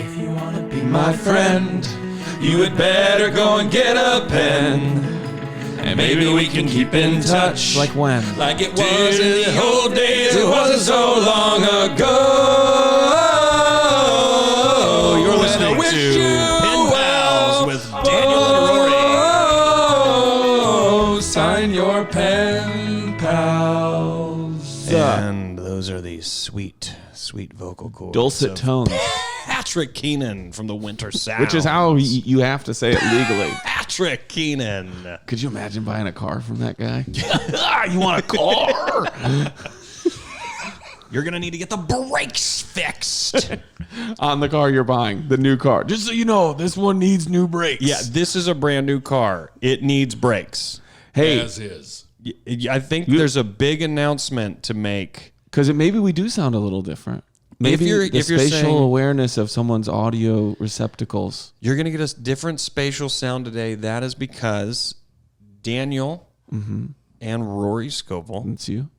If you want to be my friend, you had better go and get a pen. And maybe we can keep in touch. Like when? Like it was in the old days. It wasn't so long ago. You're listening to Pen Pals with Daniel and Rory. Sign your pen pals. And those are the sweet, sweet vocal cords. Dulcet tones. Patrick Keenan from the Winter Sound. Which is how you have to say it legally. Patrick Keenan. Could you imagine buying a car from that guy? You want a car? You're going to need to get the brakes fixed. On the car you're buying, the new car. Just so you know, this one needs new brakes. Yeah, this is a brand new car. It needs brakes. Hey, As is. I think there's a big announcement to make. because maybe we do sound a little different. Maybe If you're spatial saying- awareness of someone's audio receptacles. You're going to get a different spatial sound today. That is because Daniel and Rory Scovel, It's you.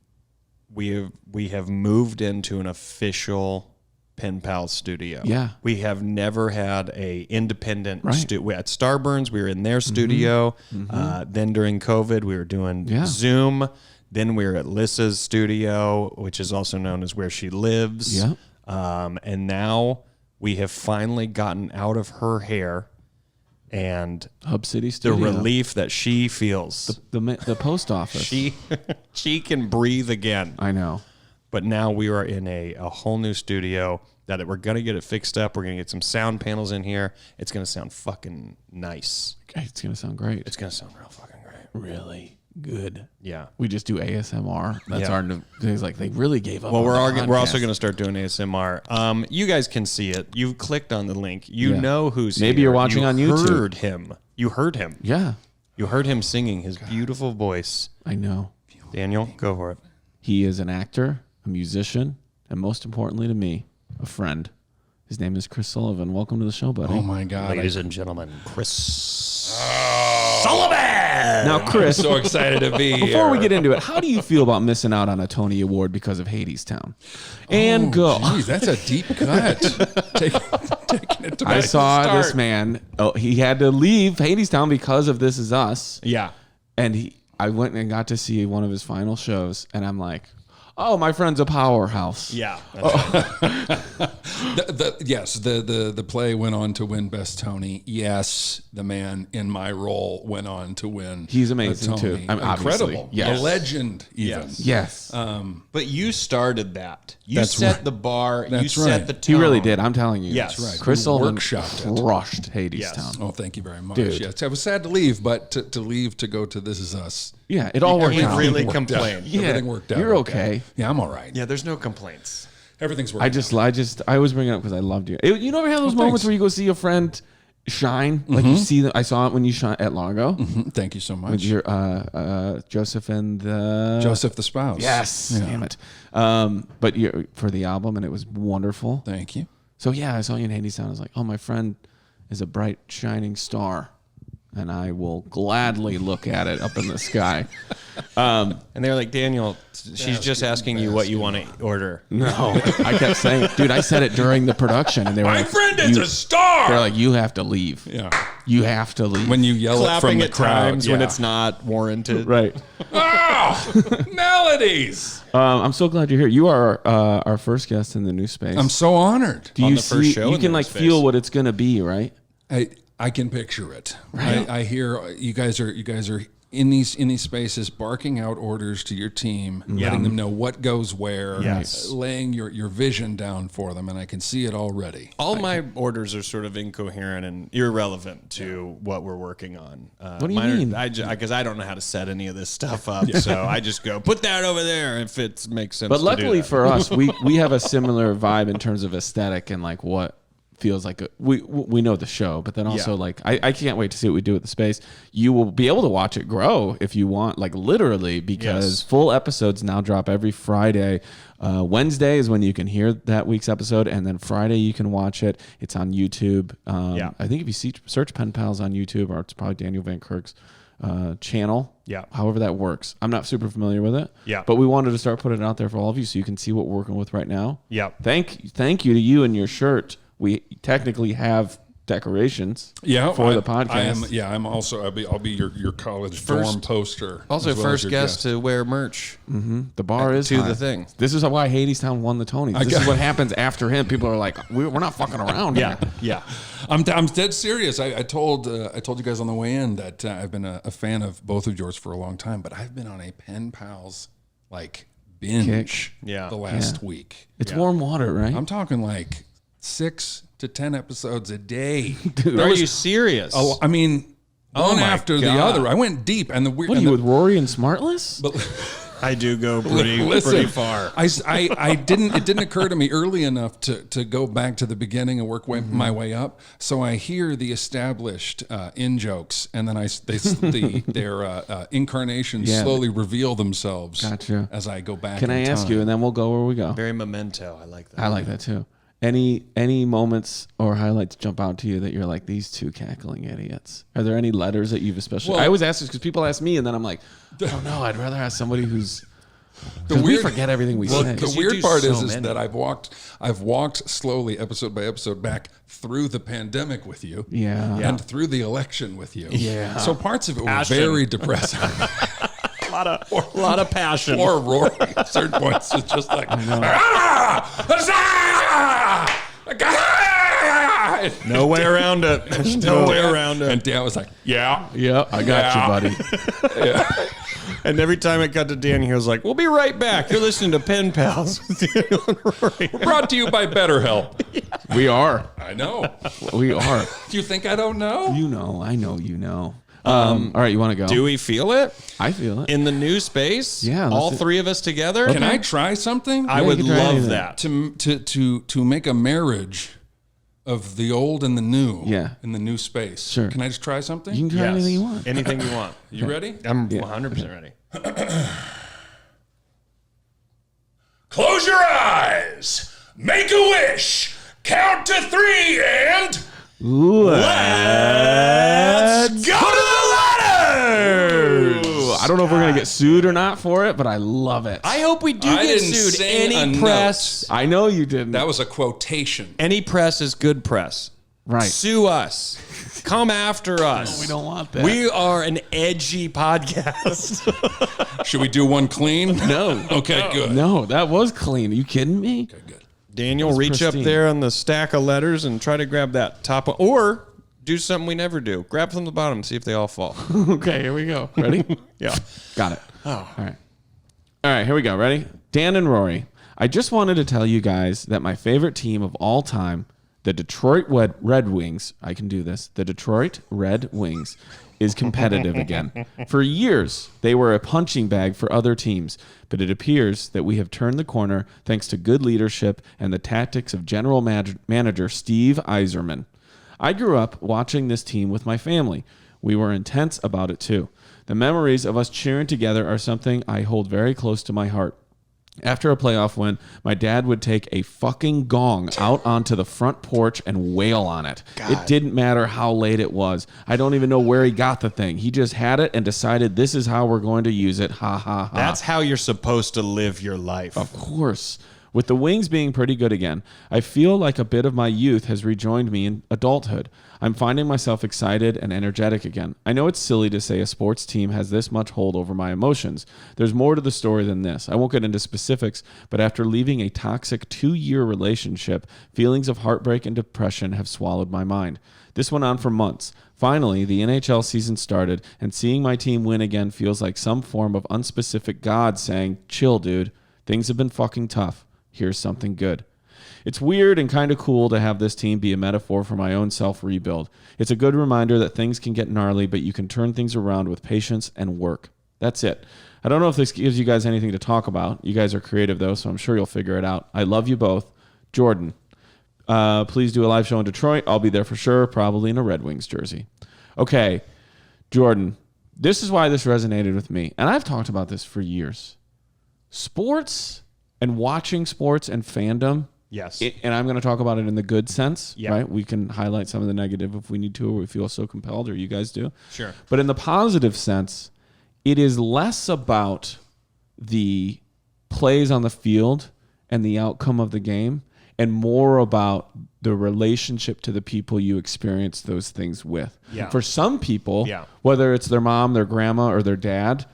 we have moved into an official Pen Pal studio. Yeah. We have never had a independent Right. studio. At Starburns, we were in their studio. Then during COVID, we were doing Yeah. Zoom. Then we were at Lissa's studio, which is also known as where she lives. Yeah. And now we have finally gotten out of her hair and Hub City the Studio. relief that she feels. The post office. She can breathe again. I know. But now we are in a whole new studio that we're going to get it fixed up. We're going to get some sound panels in here. It's going to sound fucking nice. Okay, it's going to sound great. It's going to sound real fucking great. really good. Yeah. We just do ASMR. That's Yeah. our new things. Like they really gave up. Well, on we're the also podcast. going to start doing ASMR. You guys can see it. You've clicked on the link. You Yeah. know who's Maybe here. you're watching on YouTube. You heard him. You heard him. Yeah, You heard him singing his beautiful voice. I know. Daniel, go for it. He is an actor, a musician, and most importantly to me, a friend. His name is Chris Sullivan. Welcome to the show, buddy. Oh my God. Ladies and gentlemen, Chris Sullivan. Now, Chris, So excited to be here. before we get into it, how do you feel about missing out on a Tony Award because of Hadestown? And go. Geez, that's a deep cut. Taking it to I my saw start. this man. Oh, he had to leave Hadestown because of This Is Us. Yeah. And I went and got to see one of his final shows, and I'm like, oh, my friend's a powerhouse. Yeah. Yes, the play went on to win Best Tony. Yes, the man in my role went on to win. He's a amazing, too. Tony. I'm obviously, Incredible. yes. A legend, even. Yes. But you started that. You That's set right. the bar. You That's set right. the tone. He really did. I'm telling you. Yes. That's right. Chris We Sullivan workshopped it. crushed Hadestown. Yes. Oh, thank you very much. Dude. Yes, I was sad to leave, but to leave to go to This Is Us. Yeah, it all worked Everything out. really Worked complained. out. Yeah, Everything worked out. you're okay. Yeah, I'm all right. Yeah, there's no complaints. Everything's working I always bring it up because I loved you. You never have those moments thanks. where you go see a friend shine, like you see them. I saw it when you shine at Largo out. Thank you so much. with your Joseph and the Joseph the spouse. Yes, Yeah. damn it. But you for the album, and it was wonderful. Thank you. So yeah, I saw you in Hadestown. I was like, oh, my friend is a bright shining star, and I will gladly look at it up in the sky. And they're like, Daniel, she's just asking you what you want to order. No, I kept saying, dude, I said it during the production, and they were My like, friend is a star. They're like, you have to leave. Yeah. You have to leave. When you yell it from Clapping the at crowd. times when yeah. it's not warranted. right. Oh, melodies. I'm so glad you're here. You are our first guest in the new space. I'm so honored. Do on you the first show You in can the like space. feel what it's gonna be, right? I can picture it. I hear you guys are in these spaces barking out orders to your team, letting them know what goes where, Yes. laying your vision down for them, and I can see it already. All my orders are sort of incoherent and irrelevant to what we're working on. What do you mean? Because I don't know how to set any of this stuff up, so I just go put that over there if it makes sense. But to luckily do that. for us, we have a similar vibe in terms of aesthetic and like what feels like we know the show, but then also Yeah. like I can't wait to see what we do with the space. You will be able to watch it grow if you want, like literally, because Yes. full episodes now drop every Friday. Wednesday is when you can hear that week's episode, and then Friday you can watch it. It's on YouTube. I think if you search Pen Pals on YouTube, or it's probably Daniel Van Kirk's channel. Yeah. However that works. I'm not super familiar with it. Yeah. But we wanted to start putting it out there for all of you so you can see what we're working with right now. Yeah. Thank you to you and your shirt. we technically have decorations for the podcast. I'm also I'll be your college dorm poster. Also, first guest to wear merch. Mm-hmm. The bar is to high. the thing. This is why Hadestown won the Tonys. This is what happens after him. People are like, we're not fucking around. Yeah. I'm dead serious. I told you guys on the way in that I've been a fan of both of yours for a long time, but I've been on a Pen Pals binge the last week. It's warm water, right? I'm talking like 6 to 10 episodes a day. Dude, are you serious? I mean, one after the other. I went deep, and the weird. What are you with Rory and Smartless? I do go pretty far. I didn't. It didn't occur to me early enough to go back to the beginning and work my way up. So I hear the established in jokes, and then their incarnations slowly reveal themselves. Gotcha. As I go back. Can I ask you, and then we'll go where we go. Very Memento. I like that. I like that too. Any moments or highlights jump out to you that you're like, these two cackling idiots? Are there any letters that you've especially... I always ask this because people ask me, and then I'm like, oh no, I'd rather ask somebody who's... we forget everything we say. The weird part is that I've walked slowly, episode by episode, back through the pandemic with you, and through the election with you. Yeah. So parts of it were very depressing. A lot of passion. Poor Rory. At certain points, it's just like, no way around it. There's no way around it. And Dan was like, I got you, buddy. And every time it got to Dan, he was like, we'll be right back. You're listening to Pen Pals with Daniel and Rory. We're brought to you by BetterHelp. We are. I know. We are. Do you think I don't know? You know. I know you know. All right, you want to go? Do we feel it? I feel it. In the new space? Yeah. All three of us together? Can I try something? I would love that. To make a marriage of the old and the new in the new space. Sure. Can I just try something? You can try anything you want. Anything you want. You ready? I'm 100% ready. Close your eyes. Make a wish. Count to 3 and... Let's go to the letters. I don't know if we're going to get sued or not for it, but I love it. I hope we do get sued. Any press. I know you didn't. That was a quotation. Any press is good press. Right. Sue us. Come after us. No, we don't want that. We are an edgy podcast. Should we do one clean? No. Okay, good. No, that was clean. Are you kidding me? Okay, good. Daniel, reach up there on the stack of letters and try to grab that top one. Or do something we never do. Grab from the bottom and see if they all fall. Okay, here we go. Ready? Yeah. Got it. All right, here we go. Ready? Dan and Rory, I just wanted to tell you guys that my favorite team of all time, the Detroit Red Wings, I can do this, the Detroit Red Wings, is competitive again. For years, they were a punching bag for other teams, but it appears that we have turned the corner thanks to good leadership and the tactics of general manager Steve Yzerman. I grew up watching this team with my family. We were intense about it too. The memories of us cheering together are something I hold very close to my heart. After a playoff win, my dad would take a fucking gong out onto the front porch and wail on it. God. It didn't matter how late it was. I don't even know where he got the thing. He just had it and decided this is how we're going to use it. Ha, ha, ha. That's how you're supposed to live your life. Of course. With the Wings being pretty good again, I feel like a bit of my youth has rejoined me in adulthood. I'm finding myself excited and energetic again. I know it's silly to say a sports team has this much hold over my emotions. There's more to the story than this. I won't get into specifics, but after leaving a toxic 2-year relationship, feelings of heartbreak and depression have swallowed my mind. This went on for months. Finally, the NHL season started, and seeing my team win again feels like some form of unspecific God saying, chill, dude. Things have been fucking tough. Here's something good. It's weird and kind of cool to have this team be a metaphor for my own self-rebuild. It's a good reminder that things can get gnarly, but you can turn things around with patience and work. That's it. I don't know if this gives you guys anything to talk about. You guys are creative, though, so I'm sure you'll figure it out. I love you both. Jordan, please do a live show in Detroit. I'll be there for sure, probably in a Red Wings jersey. Okay, Jordan, this is why this resonated with me, and I've talked about this for years. Sports and watching sports and fandom. Yes. And I'm going to talk about it in the good sense, right? We can highlight some of the negative if we need to, or we feel so compelled, or you guys do. Sure. But in the positive sense, it is less about the plays on the field and the outcome of the game, and more about the relationship to the people you experience those things with. Yeah. For some people, whether it's their mom, their grandma, or their dad,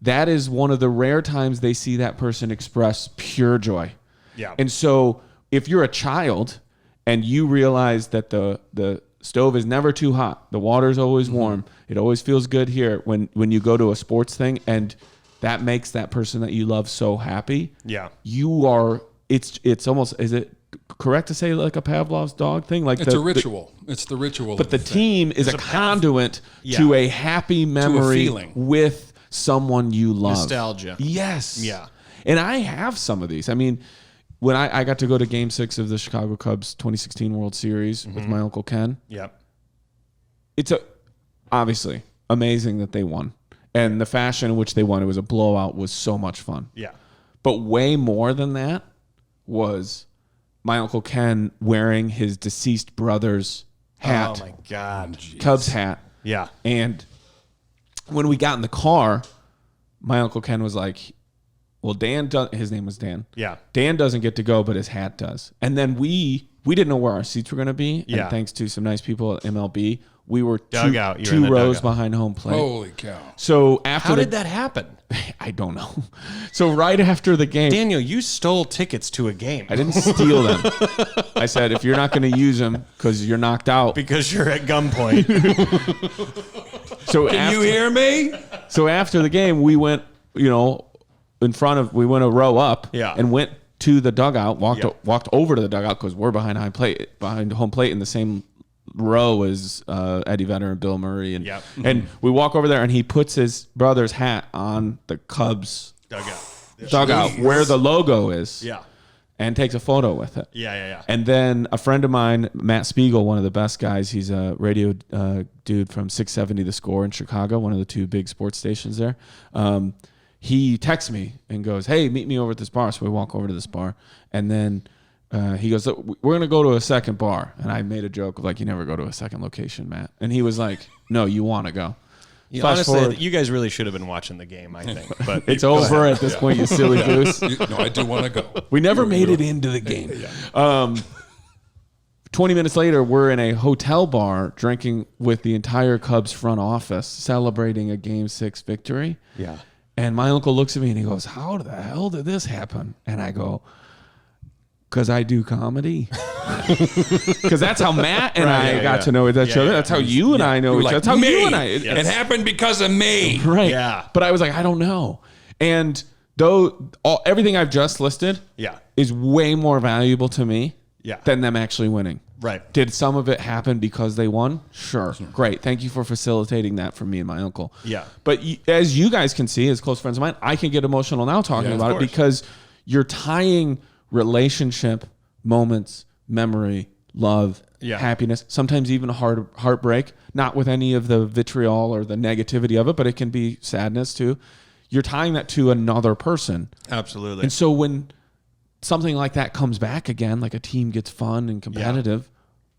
that is one of the rare times they see that person express pure joy. Yeah. And so if you're a child and you realize that the stove is never too hot, the water's always warm, it always feels good here when you go to a sports thing, and that makes that person that you love so happy. Yeah. You are, it's almost, is it correct to say like a Pavlov's dog thing? Like it's a ritual. It's the ritual. But the team is a conduit to a happy memory with someone you love. Nostalgia. Yes. Yeah. And I have some of these. I mean, when I got to go to Game 6 of the Chicago Cubs 2016 World Series with my Uncle Ken. Yep. It's obviously amazing that they won. And the fashion in which they won, it was a blowout, was so much fun. Yeah. But way more than that was my Uncle Ken wearing his deceased brother's hat. Oh, my God. Cubs hat. Yeah. And when we got in the car, my Uncle Ken was like, well, his name was Dan. Yeah. Dan doesn't get to go, but his hat does. And then we didn't know where our seats were going to be. Yeah. And thanks to some nice people at MLB, we were Dugout. two rows behind home plate. Holy cow. So after How did that happen? I don't know. So right after the game, Daniel, you stole tickets to a game. I didn't steal them. I said, if you're not going to use them because you're knocked out. Because you're at gunpoint. So Can you hear me? So after the game, we went, we went a row up and went to the dugout, walked over to the dugout because we're behind home plate in the same row as Eddie Vedder and Bill Murray. And we walk over there and he puts his brother's hat on the Cubs dugout where the logo is. Yeah. And takes a photo with it. Yeah. And then a friend of mine, Matt Spiegel, one of the best guys, he's a radio dude from 670 The Score in Chicago, one of the two big sports stations there. He texts me and goes, hey, meet me over at this bar. So we walk over to this bar. And then he goes, we're going to go to a second bar. And I made a joke of like, you never go to a second location, Matt. And he was like, no, you want to go. Honestly, you guys really should have been watching the game, I think. But it's over at this point, you silly goose. No, I do want to go. We never made it into the game. 20 minutes later, we're in a hotel bar drinking with the entire Cubs front office, celebrating a Game 6 victory. Yeah. And my uncle looks at me and he goes, how the hell did this happen? And I go, because I do comedy. Because that's how Matt and I got to know each other. That's how you and I know each other. That's how you and I. It happened because of me. Right. Yeah. But I was like, I don't know. And everything I've just listed is way more valuable to me than them actually winning. Right. Did some of it happen because they won? Sure. Great. Thank you for facilitating that for me and my uncle. Yeah. But as you guys can see, as close friends of mine, I can get emotional now talking about it because you're tying relationship, moments, memory, love, happiness, sometimes even heartbreak, not with any of the vitriol or the negativity of it, but it can be sadness too. You're tying that to another person. Absolutely. And so when something like that comes back again, like a team gets fun and competitive,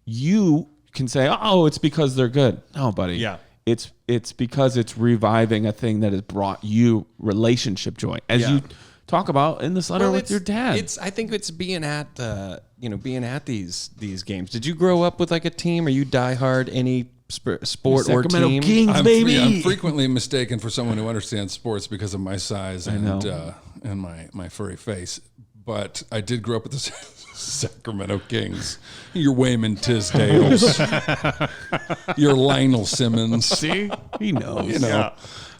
you can say, oh, it's because they're good. No, buddy. Yeah. It's because it's reviving a thing that has brought you relationship joy. As you talk about in this letter with your dad. I think it's being at these games. Did you grow up with like a team? Are you diehard any sport or team? Kings, baby. I'm frequently mistaken for someone who understands sports because of my size and my furry face. But I did grow up with the Sacramento Kings. Your Wayman Tisdales. Your Lionel Simmons. See? He knows.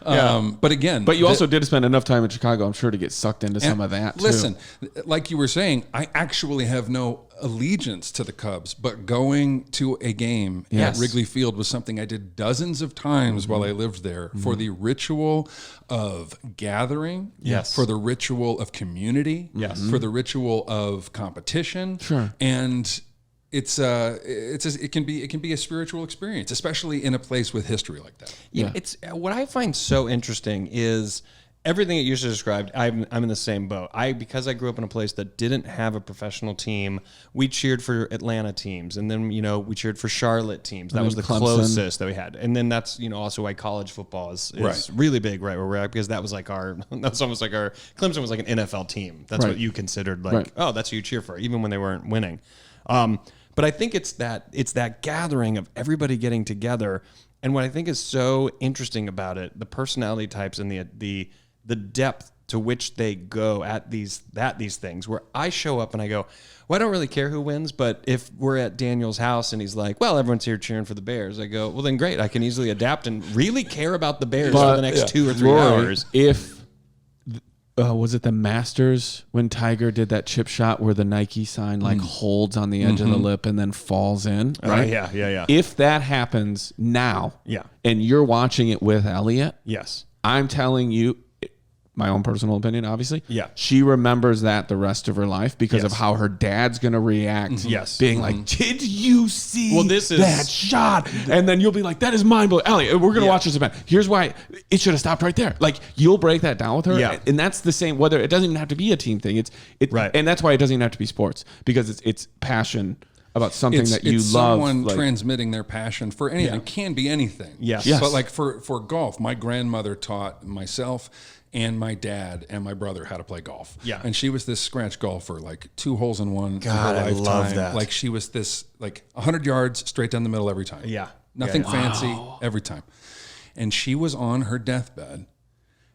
But again... But you also did spend enough time in Chicago, I'm sure, to get sucked into some of that, too. Listen, like you were saying, I actually have no allegiance to the Cubs, but going to a game at Wrigley Field was something I did dozens of times while I lived there for the ritual of gathering, for the ritual of community, for the ritual of competition. Sure. And it can be a spiritual experience, especially in a place with history like that. It's what I find so interesting is Everything that you just described, I'm in the same boat. Because I grew up in a place that didn't have a professional team, we cheered for Atlanta teams, and then we cheered for Charlotte teams. That was the Clemson. Closest that we had, and then that's also why college football is really big right where we're at, because that was like that's almost like our Clemson was like an NFL team. That's what you considered oh, that's who you cheer for, even when they weren't winning. But I think it's that gathering of everybody getting together, and what I think is so interesting about it, the personality types and the depth to which they go at these things, where I show up and I go, well, I don't really care who wins, but if we're at Daniel's house and he's like, well, everyone's here cheering for the Bears, I go, well, then great, I can easily adapt and really care about the Bears for the next 2 or 3 hours. If was it the Masters when Tiger did that chip shot where the Nike sign holds on the edge of the lip and then falls in, right? Yeah. If that happens now, and you're watching it with Elliot, yes, I'm telling you, my own personal opinion, obviously. Yeah. She remembers that the rest of her life because of how her dad's going to react. Yes. Being like, did you see that shot? And then you'll be like, that is mind-blowing. Elliot, we're going to watch this event. Here's why it should have stopped right there. Like, you'll break that down with her. Yeah. And that's the same, whether it doesn't even have to be a team thing. It's right. And that's why it doesn't even have to be sports, because it's passion about something that you love. Someone transmitting their passion for anything. It can be anything. Yes. But like for golf, my grandmother taught myself and my dad and my brother how to play golf. Yeah. And she was this scratch golfer, like 2 holes in one God, in her lifetime. I love that. Like she was this, like 100 yards straight down the middle every time. Yeah. Nothing fancy every time. And she was on her deathbed,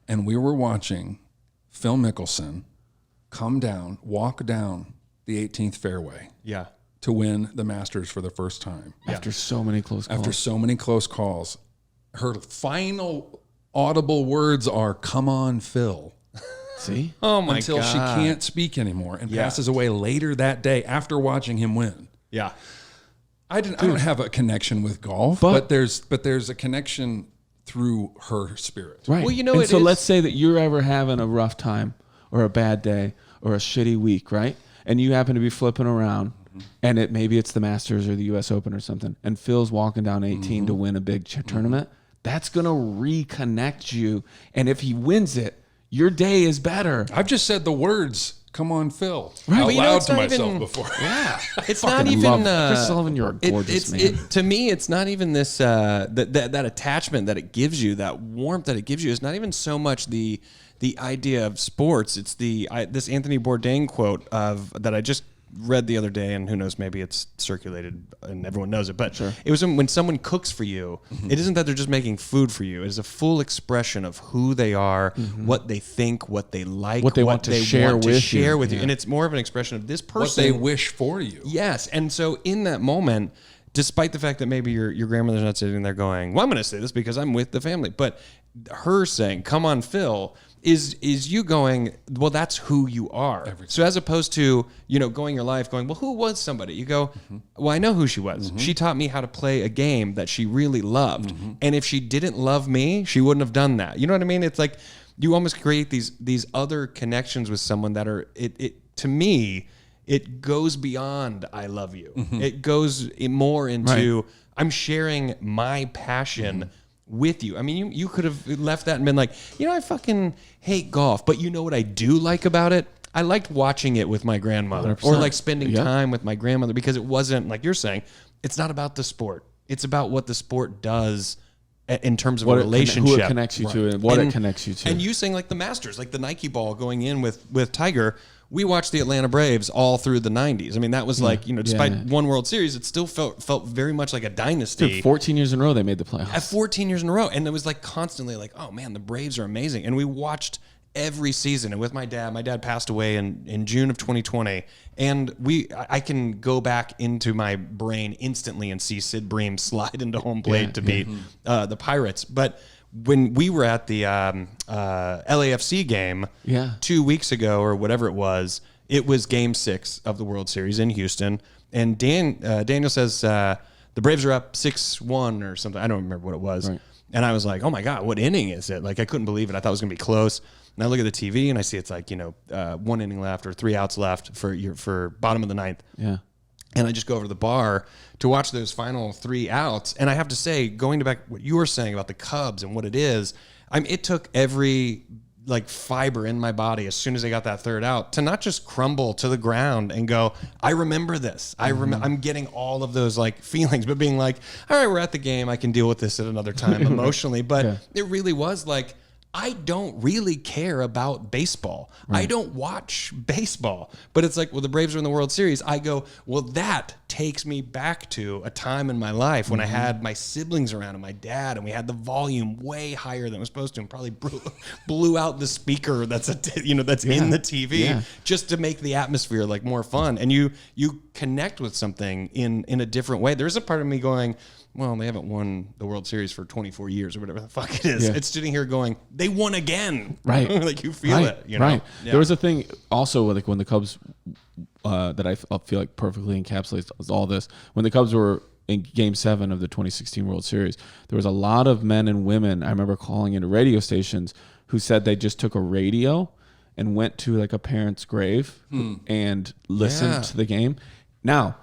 and we were watching Phil Mickelson walk down the 18th fairway. Yeah. To win the Masters for the first time. After so many close calls. Her final audible words are, "Come on, Phil." See? Oh my God. Until she can't speak anymore and passes away later that day after watching him win. Yeah. I don't have a connection with golf, but there's a connection through her spirit. Right. Well, so let's say that you're ever having a rough time or a bad day or a shitty week, right? And you happen to be flipping around, and maybe it's the Masters or the U.S. Open or something, and Phil's walking down 18 to win a big tournament. That's going to reconnect you. And if he wins it, your day is better. I've just said the words, "Come on, Phil," right. out loud to myself before. Yeah. It's not even... Chris Sullivan, you're a gorgeous man. To me, it's not even this... that attachment that it gives you, that warmth that it gives you, is not even so much the idea of sports. It's this Anthony Bourdain quote that I just read the other day, and who knows, maybe it's circulated and everyone knows it, but it was when someone cooks for you, it isn't that they're just making food for you. It is a full expression of who they are, what they think, what they like, what they want to share with you. And it's more of an expression of this person. What they wish for you. Yes. And so in that moment, despite the fact that maybe your grandmother's not sitting there going, well, I'm going to say this because I'm with the family, but her saying, "Come on, Phil," is you going, well, that's who you are. So as opposed to, going your life going, well, who was somebody? You go, well, I know who she was. She taught me how to play a game that she really loved. And if she didn't love me, she wouldn't have done that. You know what I mean? It's like you almost create these other connections with someone that are, to me, it goes beyond I love you. It goes more into I'm sharing my passion with you. I mean, you could have left that and been like, I fucking hate golf, but you know what I do like about it? I liked watching it with my grandmother 100%. or like spending time with my grandmother, because it wasn't, like you're saying, it's not about the sport. It's about what the sport does in terms of a relationship. Who it connects you to and what it connects you to. And you saying like the Masters, like the Nike ball going in with Tiger. We watched the Atlanta Braves all through the 90s. I mean, that was like, despite one World Series, it still felt very much like a dynasty. Dude, 14 years in a row they made the playoffs. At 14 years in a row. And it was like constantly like, oh man, the Braves are amazing. And we watched every season. And with my dad passed away in June of 2020. And I can go back into my brain instantly and see Sid Bream slide into home plate to beat the Pirates. But when we were at the LAFC game 2 weeks ago or whatever it was Game 6 of the World Series in Houston. And Daniel says the Braves are up 6-1 or something. I don't remember what it was. Right. And I was like, oh my God, what inning is it? Like, I couldn't believe it. I thought it was going to be close. And I look at the TV and I see it's like, 1 inning left or 3 outs left for bottom of the ninth. Yeah. And I just go over to the bar to watch those final 3 outs. And I have to say, going back what you were saying about the Cubs and what it is, it took every like fiber in my body as soon as I got that third out to not just crumble to the ground and go, I remember this. I'm getting all of those like feelings, but being like, all right, we're at the game. I can deal with this at another time emotionally. But it really was like, I don't really care about baseball. Right. I don't watch baseball. But it's like, well, the Braves are in the World Series. I go, well, that takes me back to a time in my life when I had my siblings around and my dad, and we had the volume way higher than it was supposed to, and probably blew out the speaker that's in the TV just to make the atmosphere like more fun. And you connect with something in a different way. There's a part of me going, well, they haven't won the World Series for 24 years or whatever the fuck it is. Yeah. It's sitting here going, they won again. Right. Like you feel it. You know? Right. Yeah. There was a thing also like when the Cubs, that I feel like perfectly encapsulates all this. When the Cubs were in Game 7 of the 2016 World Series, there was a lot of men and women, I remember calling into radio stations, who said they just took a radio and went to like a parent's grave and listened to the game. Now,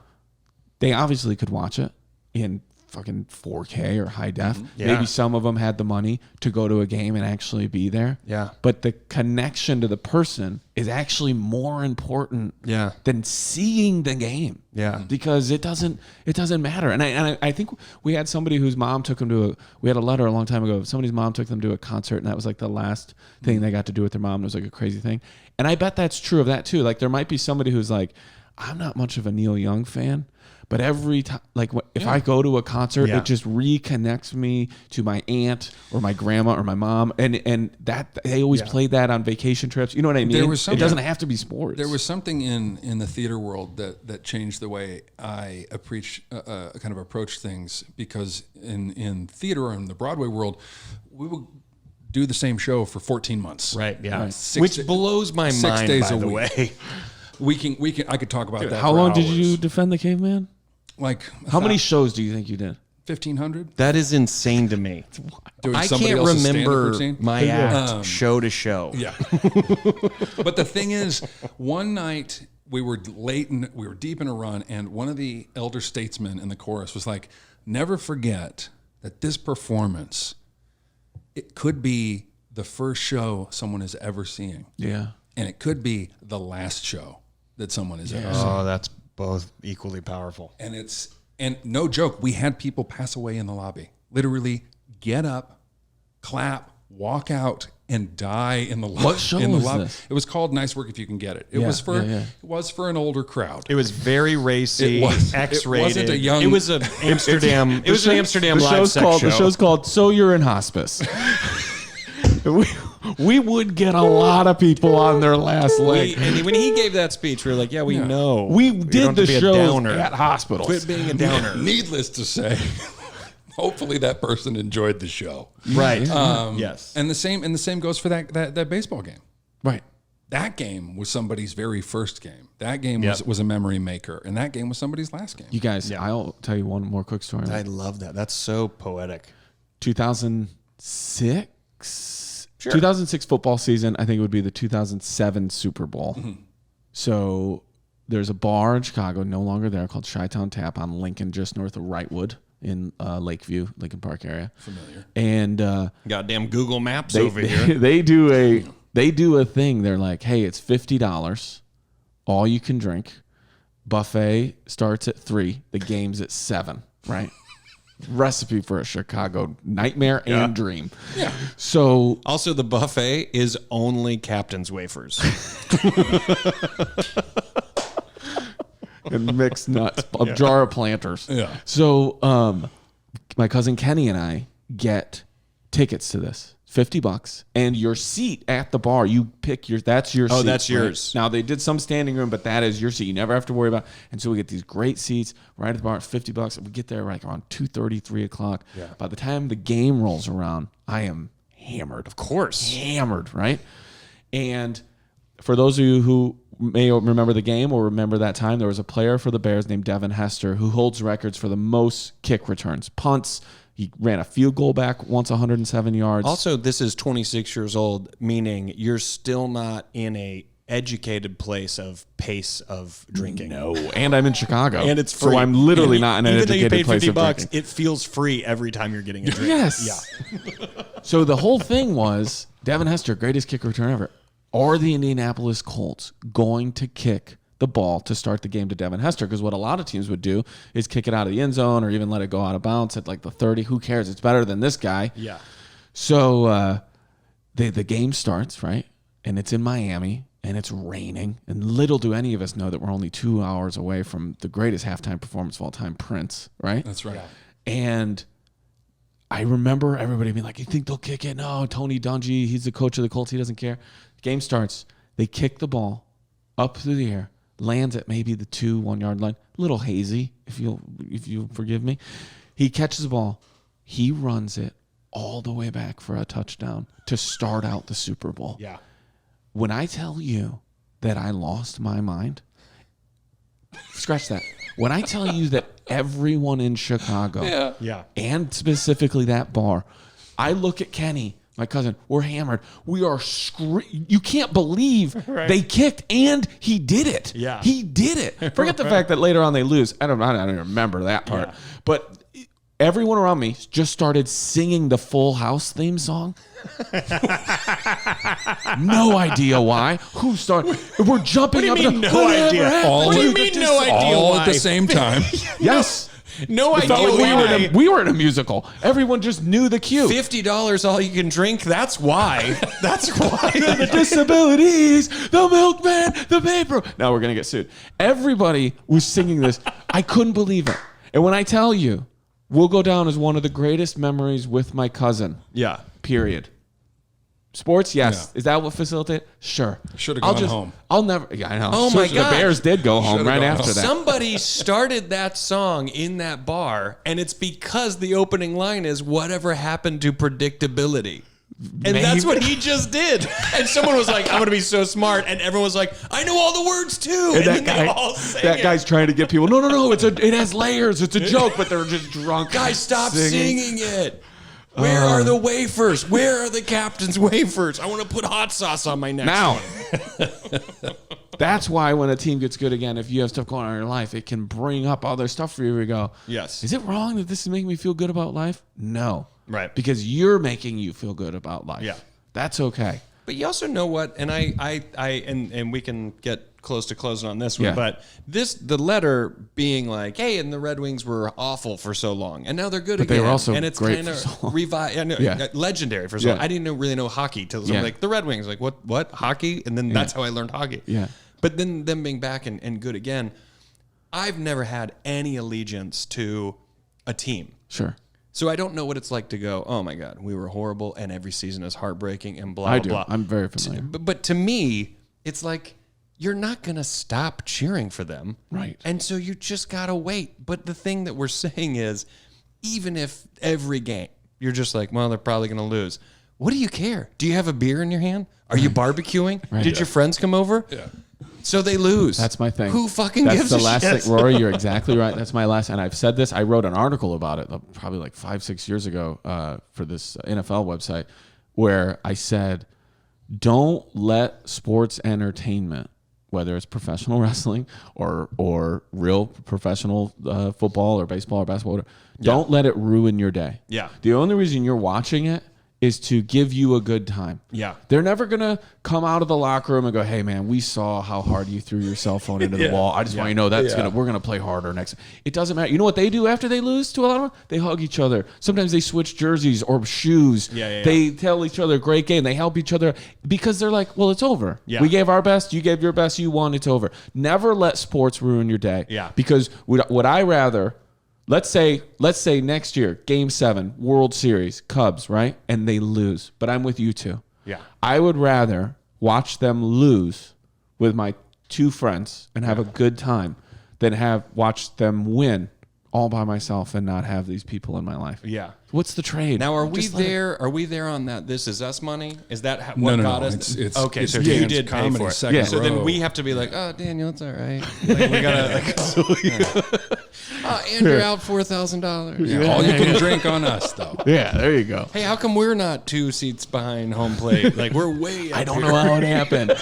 they obviously could watch it in fucking 4K or high def. Yeah. Maybe some of them had the money to go to a game and actually be there. Yeah. But the connection to the person is actually more important than seeing the game. Yeah. Because it doesn't matter. And I think we had somebody whose mom took them we had a letter a long time ago. Somebody's mom took them to a concert, and that was like the last thing they got to do with their mom. It was like a crazy thing. And I bet that's true of that too. Like there might be somebody who's like, I'm not much of a Neil Young fan, but every time, like if I go to a concert, it just reconnects me to my aunt or my grandma or my mom, and that they always played that on vacation trips. You know what I mean? It doesn't have to be sports. There was something in the theater world that changed the way I kind of approach things, because in theater or in the Broadway world, we will do the same show for 14 months. Right. Yeah. Right. Which blows my mind. 6 days by a the week. way. We can. I could talk about that. How for long hours. did you defend the caveman? Like how many shows do you think you did? 1,500. That is insane to me. I can't remember my act show to show. Yeah. But the thing is, one night we were late and we were deep in a run, and one of the elder statesmen in the chorus was like, "Never forget that this performance, it could be the first show someone is ever seeing. Yeah. And it could be the last show that someone is ever seeing." Oh, that's both equally powerful. And no joke, we had people pass away in the lobby. Literally get up, clap, walk out, and die in the lobby. What show was this? It was called Nice Work If You Can Get It. It was for an older crowd. It was very racy, X-rated. It wasn't a young. It was an Amsterdam. It was an Amsterdam live sex show. The show's called "So You're in Hospice." We would get a lot of people on their last leg. And when he gave that speech, we were like, yeah, we know. We did the show at hospitals. Quit being a downer. Needless to say, hopefully that person enjoyed the show. Right. Yes. And the same goes for that baseball game. Right. That game was somebody's very first game. That game was a memory maker. And that game was somebody's last game. You guys, I'll tell you one more quick story. I love that. That's so poetic. 2006? Sure. 2006 football season, I think it would be the 2007 Super Bowl. Mm-hmm. So there's a bar in Chicago, no longer there, called Chi-Town Tap on Lincoln, just north of Wrightwood in Lakeview, Lincoln Park area. Familiar. And goddamn Google Maps over here. They do a thing. They're like, hey, it's $50, all you can drink. Buffet starts at 3. The game's at 7. Right. Recipe for a Chicago nightmare and dream. Yeah. So also the buffet is only Captain's wafers and mixed nuts, a jar of Planters. Yeah. So my cousin Kenny and I get tickets to this. $50, and your seat at the bar, you pick that's your seat. Oh, that's yours. Right? Now they did some standing room, but that is your seat. You never have to worry about. And so we get these great seats right at the bar, $50. We get there like around 2:30, 3 o'clock. Yeah. By the time the game rolls around, I am hammered. Of course, hammered, right? And for those of you who may remember the game or remember that time, there was a player for the Bears named Devin Hester who holds records for the most kick returns, punts. He ran a field goal back once, 107 yards. Also, this is 26 years old, meaning you're still not in a educated place of pace of drinking. No, and I'm in Chicago, and it's free. So I'm literally not in an educated place of drinking. It feels free every time you're getting a drink. Yes. Yeah. So the whole thing was Devin Hester, greatest kick return ever. Are the Indianapolis Colts going to kick the ball to start the game to Devin Hester? Because what a lot of teams would do is kick it out of the end zone or even let it go out of bounds at like the 30. Who cares? It's better than this guy. Yeah. So the game starts, right? And it's in Miami, and it's raining. And little do any of us know that we're only 2 hours away from the greatest halftime performance of all time, Prince, right? That's right. Yeah. And I remember everybody being like, you think they'll kick it? No, Tony Dungy, he's the coach of the Colts. He doesn't care. Game starts. They kick the ball up through the air, lands at maybe the 1 yard line. A little hazy, if you'll forgive me. He catches the ball. He runs it all the way back for a touchdown to start out the Super Bowl. Yeah. When I tell you that I lost my mind, scratch that. When I tell you that everyone in Chicago, and specifically that bar, I look at Kenny, my cousin, we're hammered. We are you can't believe they kicked, and he did it. Yeah. He did it. Forget the fact that later on they lose. I don't remember that part. Yeah. But everyone around me just started singing the Full House theme song. No idea why. Who started? We're jumping up. What do you mean, no idea? What do you mean, no idea All why? at the same time. Yes. No It felt idea like why. we were in a musical. Everyone just knew the cue. $50 all you can drink. That's why. That's why. The disabilities, the milkman, the paper. Now we're gonna get sued. Everybody was singing this. I couldn't believe it. And when I tell you, we'll go down as one of the greatest memories with my cousin. Yeah. Period. Sports, yes. Yeah. Is that what facilitated? Sure. Should have gone home. I'll never. Yeah, I know. Oh my The God. Bears did go home Should've right gone after home. that. Somebody started that song in that bar, and it's because the opening line is "Whatever happened to predictability." And that's what he just did. And someone was like, I'm going to be so smart. And everyone was like, I know all the words too. And then they all sang that it. guy's trying to get people. No. It has layers. It's a joke, but they're just drunk. Guys, stop singing it. Where are the wafers? Where are the captain's wafers? I want to put hot sauce on my next Now, one. that's why when a team gets good again, if you have stuff going on in your life, it can bring up other stuff for you. We go, Yes. Is it wrong that this is making me feel good about life? No. Right. Because you're making you feel good about life. Yeah. That's okay. But you also know what, and and we can get close to closing on this one, Yeah. but the letter being like, hey, and the Red Wings were awful for so long, and now they're good But again. they were also and it's great kind of for so long. revived, legendary for so long. Yeah. I didn't really know hockey till Yeah. like the Red Wings, like what hockey, and then that's how I learned hockey. Yeah. But then them being back and good again, I've never had any allegiance to a team. Sure. So I don't know what it's like to go, oh my God, we were horrible and every season is heartbreaking and blah, I blah, do. blah. I'm very familiar. But to me, it's like, you're not going to stop cheering for them. Right. And so you just got to wait. But the thing that we're saying is, even if every game, you're just like, well, they're probably going to lose. What do you care? Do you have a beer in your hand? Are you barbecuing? Did your friends come over? Yeah. So they lose. That's my thing. Who fucking That's gives the a last shit? thing, Rory. You're exactly right. That's my last. And I've said this. I wrote an article about it probably like 5-6 years ago for this NFL website, where I said, don't let sports entertainment, whether it's professional wrestling or real professional football or baseball or basketball, don't let it ruin your day. Yeah. The only reason you're watching it is to give you a good time. Yeah. They're never going to come out of the locker room and go, hey, man, we saw how hard you threw your cell phone into the wall. I just want you to know we're going to play harder next. It doesn't matter. You know what they do after they lose to a lot of them? They hug each other. Sometimes they switch jerseys or shoes. They tell each other, great game. They help each other because they're like, well, it's over. Yeah. We gave our best. You gave your best. You won. It's over. Never let sports ruin your day. Yeah. Because would I rather... Let's say next year, Game 7, World Series, Cubs, right? And they lose. But I'm with you too. Yeah. I would rather watch them lose with my two friends and have a good time than watch them win all by myself and not have these people in my life. Yeah. What's the trade? Now, are we Just let it- there? Are we there on that? This is us money. Is that No, what no, got no. us? It's okay. it's So Dan's you did pay comedy for it. second Yeah. So row. then we have to be like, oh, Daniel, it's all right. Like, we gotta. Oh, Andrew out $4,000. Yeah, all you can drink on us, though. Yeah, there you go. Hey, how come we're not 2 seats behind home plate? Like we're way. I don't know how it happened.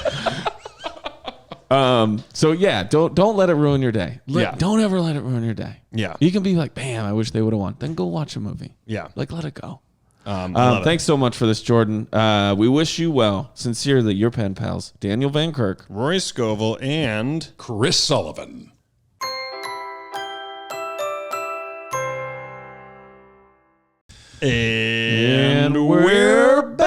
So yeah, don't let it ruin your day. Don't ever let it ruin your day. Yeah. You can be like, bam, I wish they would have won. Then go watch a movie. Yeah. Like let it go. Thanks so much for this, Jordan. We wish you well. Sincerely, your pen pals, Daniel Van Kirk, Rory Scovel, and Chris Sullivan. And we're back.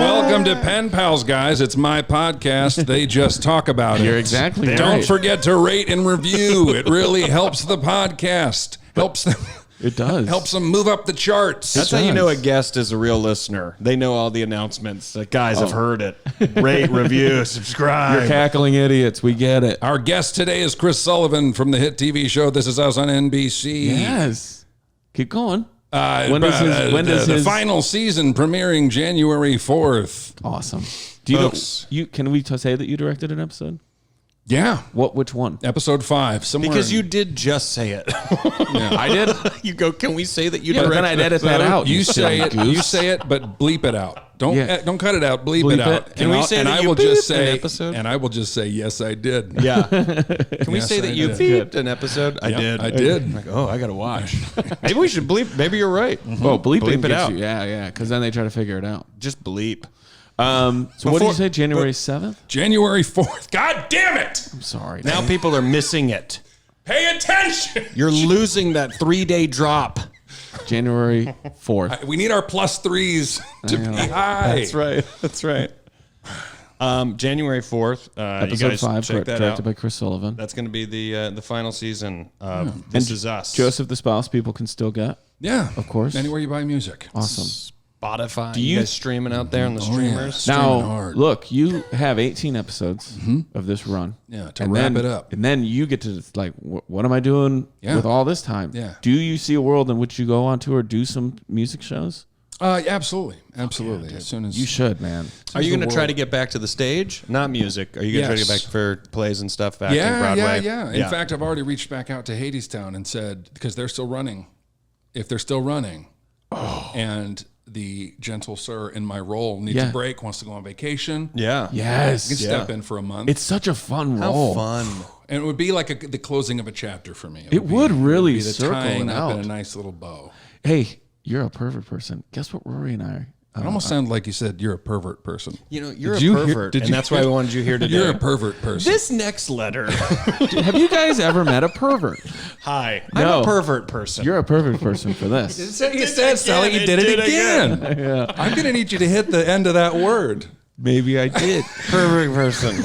Welcome to Pen Pals, guys. It's my podcast. They just talk about it. You're exactly right. Don't forget to rate and review. It really helps the podcast. Helps them. It does. Helps them move up the charts. That's how you know a guest is a real listener. They know all the announcements. Like, guys, I've heard it. Rate, review, subscribe. You're cackling idiots. We get it. Our guest today is Chris Sullivan from the hit TV show This Is Us on NBC. Yes. Keep going. When does the final season premiering January 4th? Awesome. Do you Folks. know, can we say that you directed an episode? Yeah. Which one? Episode 5. Somewhere Because you did just say it. I did. You go, can we say that you But directed then I'd edit that out. You say silly it. goose. You say it, but bleep it out. Don't cut it out. Bleep it Bleep out. it. Can we say that you beeped an episode? And I will just say yes, I did. Yeah. Can we Yes, say that I you did. beeped an episode? I Yep, did. I did. I'm like, oh, I got to watch. Maybe we should bleep. Maybe you're right. Oh, bleep Bleep it gets out. you. Yeah. Because then they try to figure it out. Just bleep. So what did Before- you say? January 7th? January 4th. God damn it! I'm sorry. Now people are missing it. Pay attention. You're losing that 3-day drop. January 4th. We need our +3s to be high. That's right. January 4th. Episode you guys 5, check that directed out. by Chris Sullivan. That's going to be the final season of This Is Us. Joseph the Spouse people can still get. Yeah, Of course. Anywhere you buy music. Awesome. Spotify. Do you you- guys streaming out there on the streamers? Streaming Now, hard. look, you have 18 episodes of this run. Yeah, to And wrap then- it up. And then you get to, like, what am I doing Yeah. with all this time? Yeah. Do you see a world in which you go on tour, do some music shows? Absolutely. As soon as You should, man. Are you the going to try world- to get back to the stage? Not music. Are you going to try to get Yes. back for plays and stuff back in Broadway? Yeah. In fact, I've already reached back out to Hadestown and said, because they're still running, if they're still running, and the gentle sir in my role needs Yeah. a break, wants to go on vacation, Yeah. Yes. you can step in for a month. It's such a fun How role. fun. And it would be like the closing of a chapter for me. It would really be the circle tying it up in out. a nice little bow. Hey, you're a pervert person. Guess what Rory and I are? It almost sounded like you said you're a pervert person. You know, you're Did a you hear- pervert, did and you that's why I hear- wanted you here today. You're a pervert person. This next letter. Have you guys ever met a pervert? Hi. No. I'm a pervert person. You're a pervert person for this. You said, Sally, you did it again. I'm going to need you to hit the end of that word. Maybe I did. pervert person.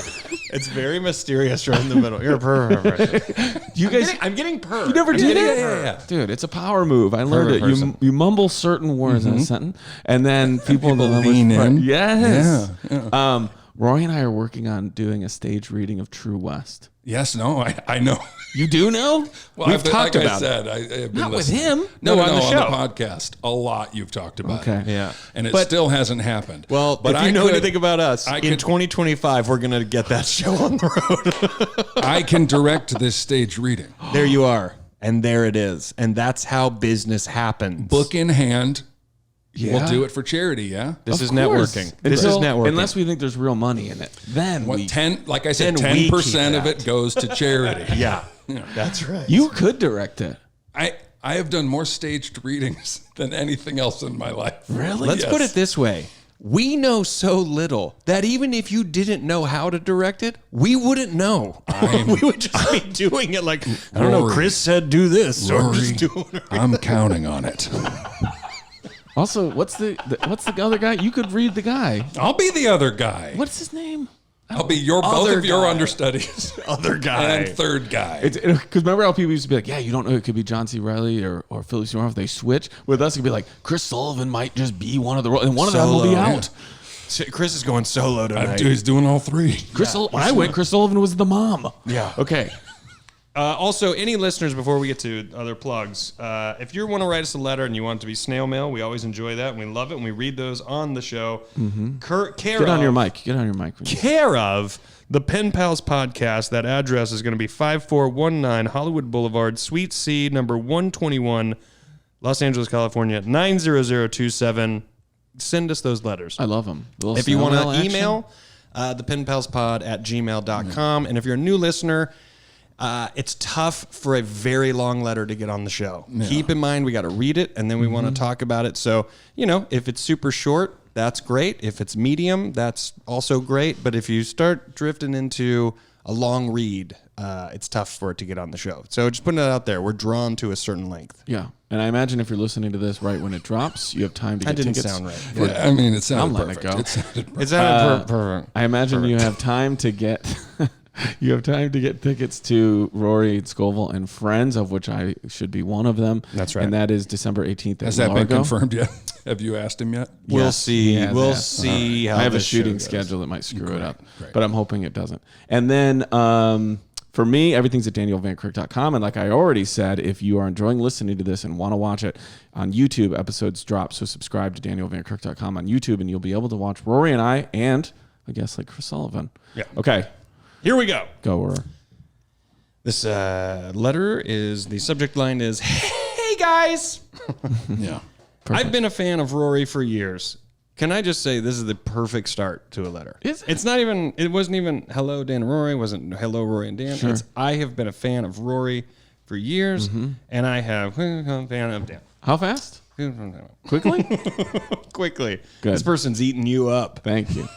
It's very mysterious right in the middle. You're a pervert person. You guys, I'm getting pervert. you never did it? Yeah. Dude, it's a power move. I learned it. person. You mumble certain words in a sentence, and then people lean in. Yes. Yeah. Rory and I are working on doing a stage reading of True West. Yes, no, I know. You do know? Well, We've talked like about I it. said, I've been Not with listening. him. No, on on the show. the podcast. A lot you've talked about. Okay. Yeah. And it still hasn't happened. Well, but if you know anything about us, I in could- 2025, we're going to get that show on the road. I can direct this stage reading. There you are. And there it is. And that's how business happens. Book in hand. Yeah. We'll do it for charity, yeah? This Of is course. networking. This is Until- networking. Unless we think there's real money in it. Then What, we 10, like I said, Then we 10% keep of it goes to charity. yeah, that's right. You could direct it. I have done more staged readings than anything else in my life. Really? Let's Yes. put it this way. We know so little that even if you didn't know how to direct it, we wouldn't know. We would just be doing it like, I don't know, Rory. Chris said do this. So I'm Rory, just doing it. I'm counting on it. Also, what's the other guy? You could read the guy. I'll be the other guy. What's his name? I'll be both Other of your guy. understudies. Other guy. And third guy. Because remember how people used to be like, yeah, you don't know, it could be John C. Reilly or Philip Seymour if they switch. With us, it could be like, Chris Sullivan might just be one of the roles, and one of them will be Solo. out. Chris is going solo tonight. He's doing all three. When I went, Chris Sullivan was the mom. Yeah. Okay. Also, any listeners, before we get to other plugs, if you want to write us a letter and you want it to be snail mail, we always enjoy that and we love it and we read those on the show. Get on your mic. Get on your mic. Care of the Pen Pals podcast. That address is going to be 5419 Hollywood Boulevard, Suite C, number 121, Los Angeles, California, 90027. Send us those letters. I love them. If you want to email, the penpalspod@gmail.com. And if you're a new listener, It's tough for a very long letter to get on the show. Yeah. Keep in mind, we got to read it, and then we want to talk about it. So, if it's super short, that's great. If it's medium, that's also great. But if you start drifting into a long read, it's tough for it to get on the show. So just putting it out there, we're drawn to a certain length. Yeah. And I imagine if you're listening to this right when it drops, you have time to get tickets. That didn't sound right. Yeah, I mean, it sounded I'm letting perfect. it go. It sounded perfect. It sounded perfect. I imagine you have time to get you have time to get tickets to Rory, Scovel, and Friends, of which I should be one of them. That's right. And that is December 18th. Has that Largo. been confirmed yet? Have you asked him yet? We'll Yes, see. he has We'll asked. see how I have a this show shooting goes. schedule that might screw it up, great. but I'm hoping it doesn't. And then for me, everything's at danielvankirk.com. And like I already said, if you are enjoying listening to this and want to watch it on YouTube, episodes drop. So subscribe to danielvankirk.com on YouTube, and you'll be able to watch Rory and I guess like Chris Sullivan. Yeah. Okay. Here we go. Go, Rory. This letter is, the subject line is, "Hey guys, Yeah. Perfect. I've been a fan of Rory for years. Can I just say this is the perfect start to a letter? Is it? It wasn't even hello Dan and Rory, it wasn't hello Rory and Dan. Sure. It's I have been a fan of Rory for years, and I have been a fan of Dan. How fast? Quickly? Quickly. Good. This person's eating you up. Thank you.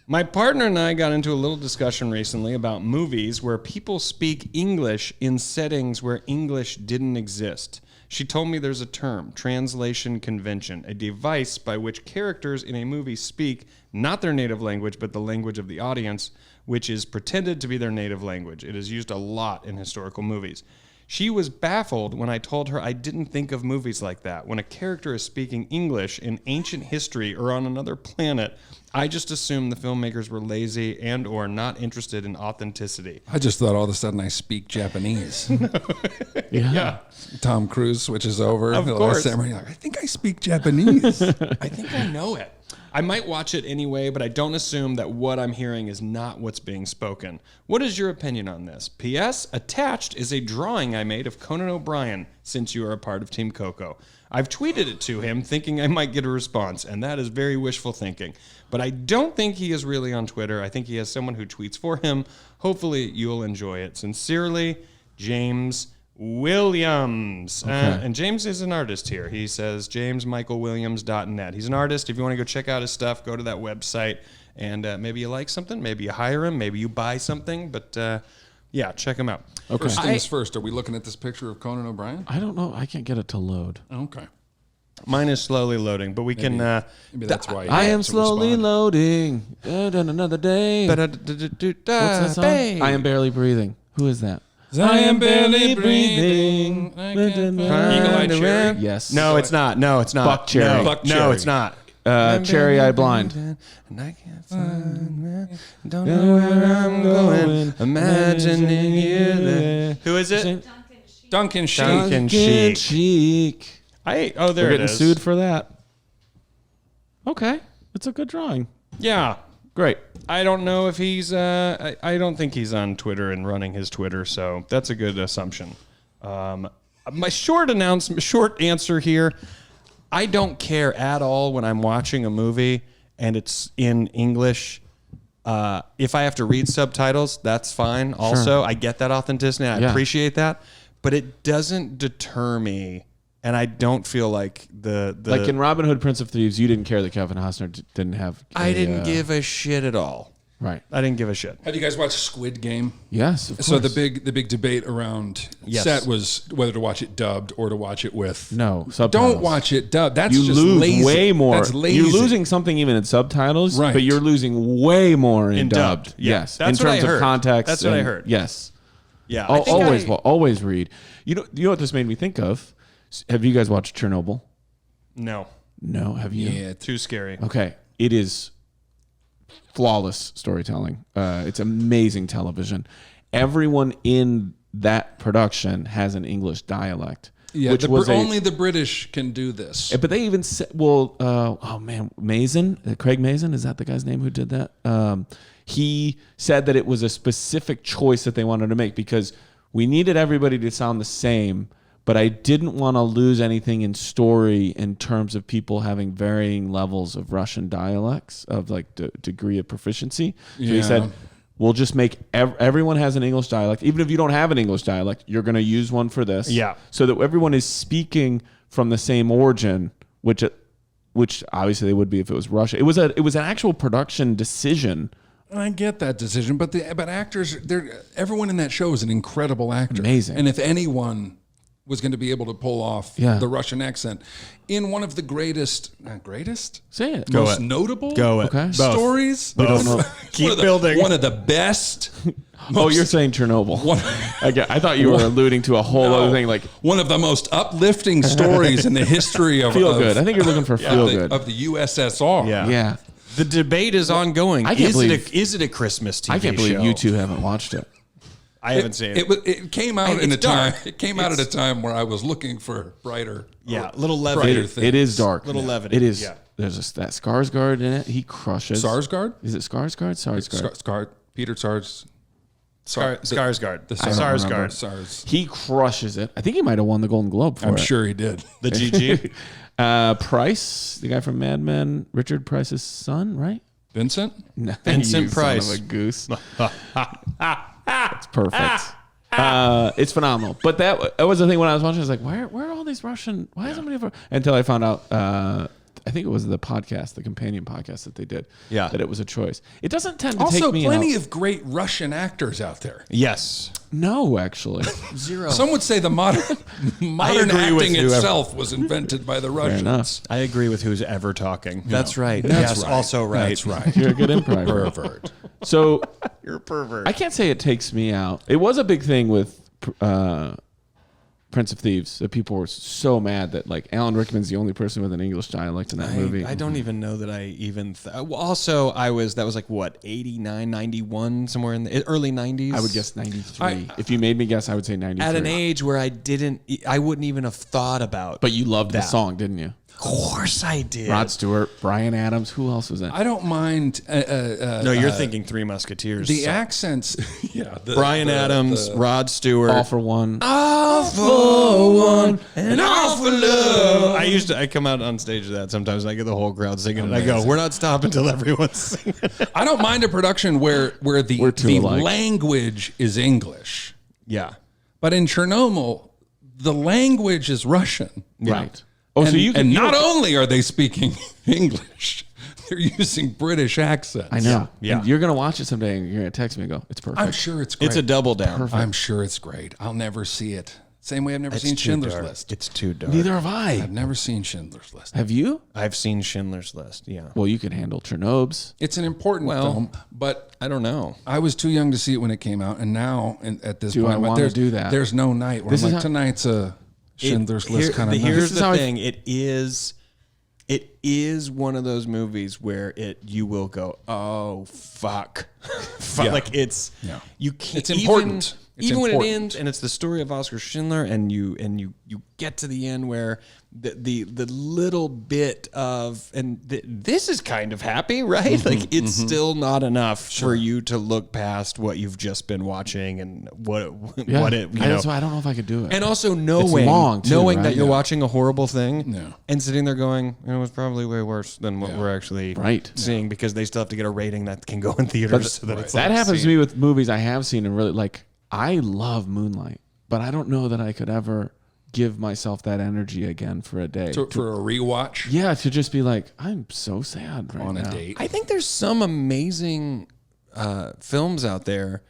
My partner and I got into a little discussion recently about movies where people speak English in settings where English didn't exist. She told me there's a term, translation convention, a device by which characters in a movie speak not their native language, but the language of the audience, which is pretended to be their native language. It is used a lot in historical movies. She was baffled when I told her I didn't think of movies like that. When a character is speaking English in ancient history or on another planet, I just assumed the filmmakers were lazy and or not interested in authenticity. I just thought all of a sudden I speak Japanese. Yeah. Tom Cruise switches over. Of The course. Last Samurai, I think I speak Japanese. I think I know it. I might watch it anyway, but I don't assume that what I'm hearing is not what's being spoken. What is your opinion on this? P.S. Attached is a drawing I made of Conan O'Brien, since you are a part of Team Coco. I've tweeted it to him thinking I might get a response, and that is very wishful thinking. But I don't think he is really on Twitter. I think he has someone who tweets for him. Hopefully you'll enjoy it. Sincerely, James Williams. And James is an artist here. He says jamesmichaelwilliams.net. He's an artist. If you want to go check out his stuff, go to that website. And maybe you like something. Maybe you hire him. Maybe you buy something. But yeah, check him out. Okay. First things first, are we looking at this picture of Conan O'Brien? I don't know. I can't get it to load. Okay. Mine is slowly loading, but we can... Maybe that's why. I am to slowly respond. loading. Another day. What's that song? I am barely breathing. Who is that? I am barely breathing. Eagle-eyed cherry? Yes. No, it's not. No, it's not. Buck Cherry. No, Buck no, Cherry. it's not. Cherry Eye Blind. And I can't find me. Don't know where I'm going. Imagining you there. Who is it? Duncan Sheik. Duncan Sheik. Cheek. There We're it getting is. sued for that. Okay. It's a good drawing. Yeah. Great. I don't know if he's. I don't think he's on Twitter and running his Twitter, so that's a good assumption. My short answer here. I don't care at all when I'm watching a movie and it's in English. If I have to read subtitles, that's fine. Also, I get that authenticity. I appreciate that, but it doesn't deter me. And I don't feel like the Like in Robin Hood, Prince of Thieves, you didn't care that Kevin Costner didn't have. I didn't give a shit at all. Right. I didn't give a shit. Have you guys watched Squid Game? Yes. Of So course. the big debate around Yes. set was whether to watch it dubbed or to watch it with. No subtitles. Don't watch it dubbed. That's You just lose lazy. way more. That's lazy. You're losing something even in subtitles, Right. but you're losing way more in dubbed. dubbed. Yeah. Yes. That's in what I terms of heard. context. That's what I and- heard. Yes. Yeah. Always read. You know what this made me think of? Have you guys watched Chernobyl? No. No. Have you? Yeah. Too scary. Okay. It is flawless storytelling. It's amazing television. Everyone in that production has an English dialect. Yeah, which was only the British can do this. But they even said, Mazin, Craig Mazin, is that the guy's name who did that? He said that it was a specific choice that they wanted to make because we needed everybody to sound the same, but I didn't want to lose anything in story in terms of people having varying levels of Russian dialects of like degree of proficiency. So he Yeah. said, we'll just make everyone has an English dialect. Even if you don't have an English dialect, you're going to use one for this. Yeah. So that everyone is speaking from the same origin, which obviously they would be if it was Russia. It was an actual production decision. I get that decision, but actors, everyone in that show is an incredible actor. Amazing. And if anyone was going to be able to pull off the Russian accent in one of the greatest, Say it. most notable stories. We don't know. Keep building. One of the best. You're saying Chernobyl. I thought you were alluding to a whole other thing, like one of the most uplifting stories in the history of feel good. I think you're looking for feel good of the USSR. Yeah. The debate is ongoing. Is it a Christmas TV show? I can't believe you two haven't watched it. I haven't seen it. It came out in a time. It came out at a time where I was looking for brighter. Little levity. It is dark. Little levity. It is. Yeah. There's that Skarsgård in it. He crushes. Sarsgaard? Is it Skarsgård? Sarsgaard. Peter Sars. Skarsgård. The Sarsgaard. Sars. He crushes it. I think he might have won the Golden Globe for it. I'm sure he did. The GG. Price, the guy from Mad Men, Richard Price's son, right? Vincent? No, Vincent you Price. Son of a goose. It's perfect. It's phenomenal. But that was the thing when I was watching. I was like, where are all these Russian? Why is somebody? Until I found out. I think it was the podcast, the companion podcast that they did. Yeah. That it was a choice. It doesn't tend to also take me plenty of great Russian actors out there. Yes. No, actually. Zero. Some would say the modern acting itself was invented by the Fair Russians. enough. I agree with who's ever talking. That's right. That's right. Also right. That's right. You're a good improviser. Pervert. So You're a pervert. I can't say it takes me out. It was a big thing with Prince of Thieves that people were so mad that like Alan Rickman's the only person with an English dialect in that movie. I don't even know that I even... also, that was like, what, 89, 91, somewhere in the early 90s? I would guess 93. If you made me guess, I would say 93. At an age where I wouldn't even have thought about But you loved that. the song, didn't you? Of course I did. Rod Stewart, Bryan Adams. Who else was in? I don't mind. No, you're thinking Three Musketeers. The accents. Yeah. Bryan Adams, Rod Stewart. All for One. All for one and all for love. I come out on stage with that sometimes and I get the whole crowd singing and I go, we're not stopping until everyone's singing. I don't mind a production where the language is English. Yeah. But in Chernobyl, the language is Russian. Right. Oh, so not only are they speaking English, they're using British accents. I know. Yeah. And you're going to watch it someday and you're going to text me and go, it's perfect. I'm sure it's great. It's a double down. Perfect. I'm sure it's great. I'll never see it. Same way I've never seen Schindler's List. It's too dark. Neither have I. I've never seen Schindler's List. Have you? I've seen Schindler's List, yeah. Well, you can handle Chernobyl's. It's an important film, but I don't know. I was too young to see it when it came out, and now at this Do point, I want to do that? There's no night where I'm like, tonight's a Schindler's List kind of night. Here's the thing. It is one of those movies where you will go, oh fuck, Yeah. like you can't. It's important. Even when it ends, and it's the story of Oskar Schindler, and you get to the end where the little bit of this is kind of happy, right? Mm-hmm, like it's still not enough for you to look past what you've just been watching and what it That's why I don't know if I could do it. and also knowing long too, right? that you're watching a horrible thing Yeah. and sitting there going, it was probably way worse than what we're actually seeing because they still have to get a rating that can go in theaters. So that it's that happens to me with movies I have seen and really like. I love Moonlight, but I don't know that I could ever give myself that energy again for a day. for a rewatch. Yeah, to just be like, I'm so sad right on now. a date. I think there's some amazing films out there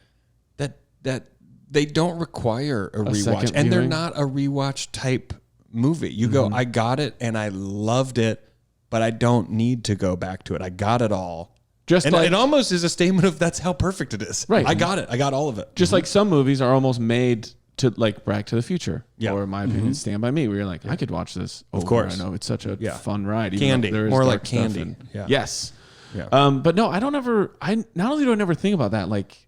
that they don't require a rewatch, second and they're viewing? not a rewatch type movie. You go, I got it and I loved it, but I don't need to go back to it. I got it all. Just And like it almost is a statement of that's how perfect it is. Right. I got it. I got all of it. just like some movies are almost made to like Back to the Future, Yeah. or in my opinion, Stand by Me, where you're like, I could watch this over. course. I know it's such a fun ride. even Candy. though there is More dark like stuff Candy. and- Yeah. Yes. Yeah. But no, I don't ever. I not only do I never think about that, like,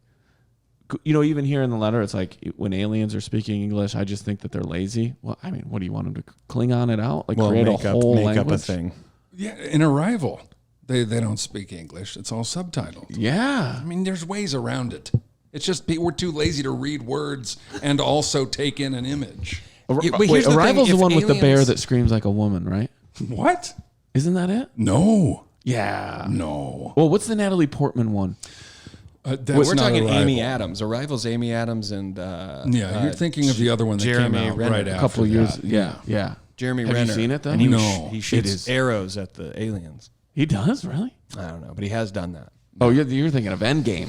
even here in the letter, it's like when aliens are speaking English, I just think that they're lazy. Well, I mean, what do you want them to Klingon it out? Like create a whole make language? up a thing. Yeah, in Arrival, they don't speak English. It's all subtitled. Yeah. I mean, there's ways around it. It's just we're too lazy to read words and also take in an image. Wait, here's the thing, Arrival's the if one with the bear aliens- that screams like a woman, right? What? Isn't that it? No. Yeah. No. Well, what's the Natalie Portman one? That's We're not talking Arrival. Amy Adams. Arrival's Amy Adams and You're thinking of the other one that Jeremy came out Renner. right A after couple of years. that. Yeah. Jeremy Have Renner. you seen it though? And he, No. he shoots is. arrows at the aliens. He does really. I don't know, but he has done that. Oh, you're thinking of Endgame.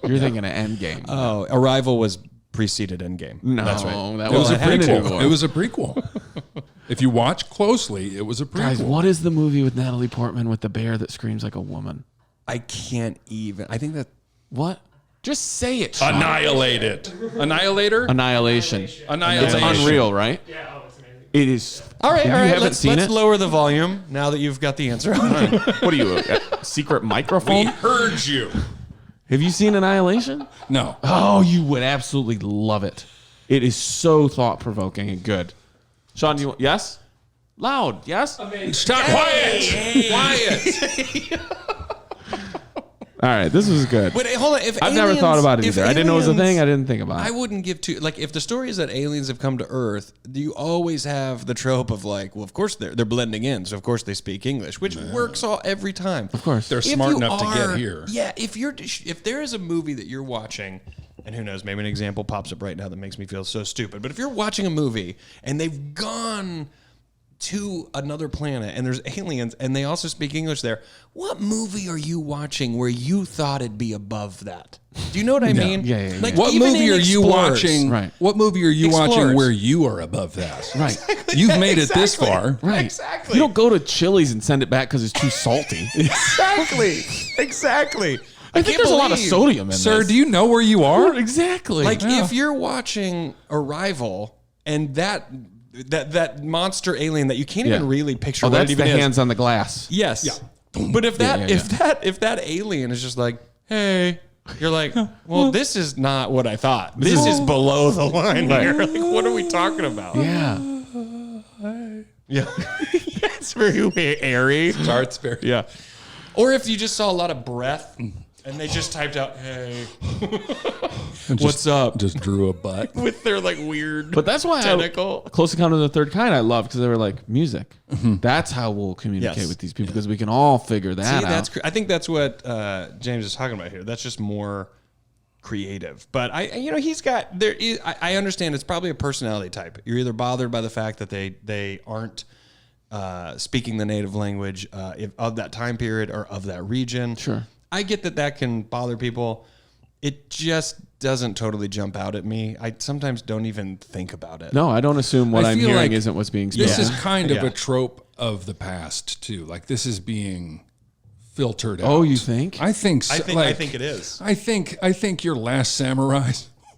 You're thinking of Endgame. Oh, Arrival was preceded Endgame. No, That's right. that It was a Infinity prequel. War. It was a prequel. If you watch closely, it was a prequel. Guys, what is the movie with Natalie Portman with the bear that screams like a woman? I can't even. I think that What? Just say it. Sean. Annihilate it. Annihilator? Annihilation. Annihilation. It's unreal, right? Yeah, oh, it's amazing. It is. all right. If All you right. haven't Let's seen it. lower the volume now that you've got the answer. What are you, a secret We microphone? heard you. Have you seen Annihilation? No. Oh, you would absolutely love it. It is so thought provoking and good. Sean, do you yes? Loud, yes? Stop. Quiet. Quiet. All right, this was good. But hold on. If I've never thought about it if either. I didn't know it was a aliens- thing. I didn't think about I it. wouldn't give two. Like, if the story is that aliens have come to Earth, do you always have the trope of like, well, of course they're blending in, so of course they speak English, which works every time. Of course. They're If smart you enough to are- get here. Yeah, if there is a movie that you're watching, and who knows, maybe an example pops up right now that makes me feel so stupid. But if you're watching a movie and they've gone to another planet and there's aliens and they also speak English there, what movie are you watching where you thought it'd be above that? Do you know what I mean? Yeah. Like, What even movie in are you Explorers- watching? Right. What movie are you watching Explorers. where you are above that? Right. You've made it this far. Right. Exactly. You don't go to Chili's and send it back because it's too salty. Exactly. I think there's a lot of sodium in Sir, this. do you know where you are? Exactly. Like, if you're watching Arrival and that monster alien that you can't even really picture Oh, what that's it even the is. hands on the glass. Yes. Yeah. But if that if that alien is just like, hey, you're like, well, this is not what I thought. This is below the line here. Like, what are we talking about? Yeah. Yeah. It's very airy. Starts very. Yeah. Or if you just saw a lot of breath and they just typed out, hey, what's up? Just drew a butt. With their like weird But that's why tentacle. Close Encounter of the Third Kind I love because they were like music. That's how we'll communicate Yes. with these people because we can all figure that See, out. I think that's what James is talking about here. That's just more creative. But I understand it's probably a personality type. You're either bothered by the fact that they aren't speaking the native language of that time period or of that region. Sure. I get that can bother people. It just doesn't totally jump out at me. I sometimes don't even think about it. No, I don't assume what I I'm feel hearing like isn't what's being spoken. This is kind of Yeah. a trope of the past too. Like this is being filtered out. Oh, you think? I think so. I think it is. I think your Last Samurai,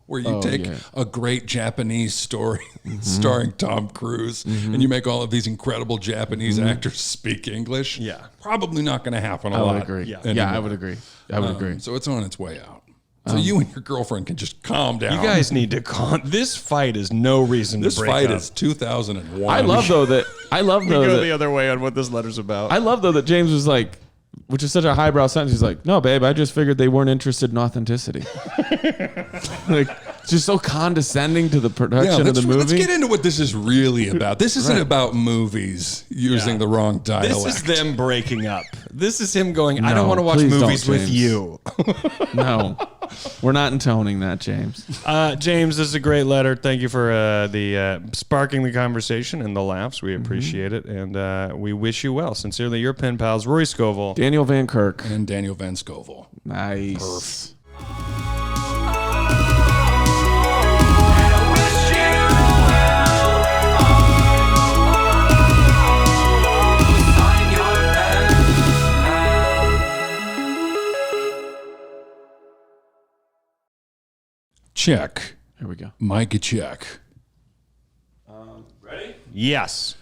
where you take yeah. a great Japanese story starring Tom Cruise, and you make all of these incredible Japanese actors speak English. Yeah. Probably not going to happen a I lot. would agree. Yeah. Yeah, I would agree. I would agree. So it's on its way out. So you and your girlfriend can just calm down. You guys need to this fight is no reason this to break fight up. is 2001. I love though that other way on what this letter's about. I love though that James was like, which is such a highbrow sentence. He's like, no, babe, I just figured they weren't interested in authenticity. Like, just so condescending to the production of the movie. Let's get into what this is really about. This isn't about movies using the wrong dialect. This is them breaking up. This is him going, I No, don't want to watch please don't, movies with James. you. No, we're not intoning that, James. James, this is a great letter. Thank you for the sparking the conversation and the laughs. We appreciate it. And we wish you well. Sincerely, your pen pals, Rory Scovel. Daniel Van Kirk. and Daniel Van Scovel. Nice. Check. Here we go. Micah check. Yes.